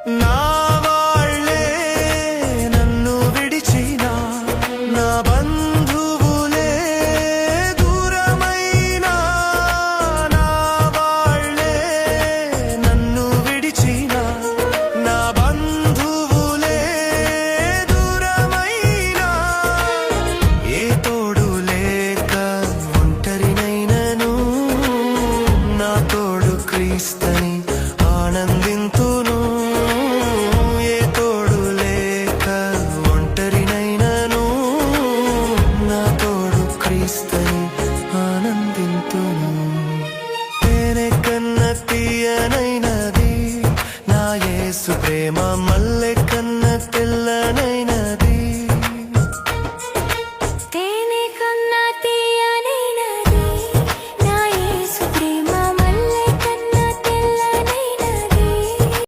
నా వాళ్ళే నన్ను విడిచినా, నా బంధువులే దూరమైనా, నా వాళ్ళే నన్ను విడిచినా, నా బంధువులే దూరమైనా, ఏ తోడు లేక ఒంటరినైనను నా తోడు క్రీస్తని ఆనందింతును. ఏ తోడు లేక ఒంటరినైనను నా తోడు క్రీస్తని ఆనందింతును. తేనె కన్న తీయనైనది నా యేసు ప్రేమ, మల్లె కన్న తెల్లనైన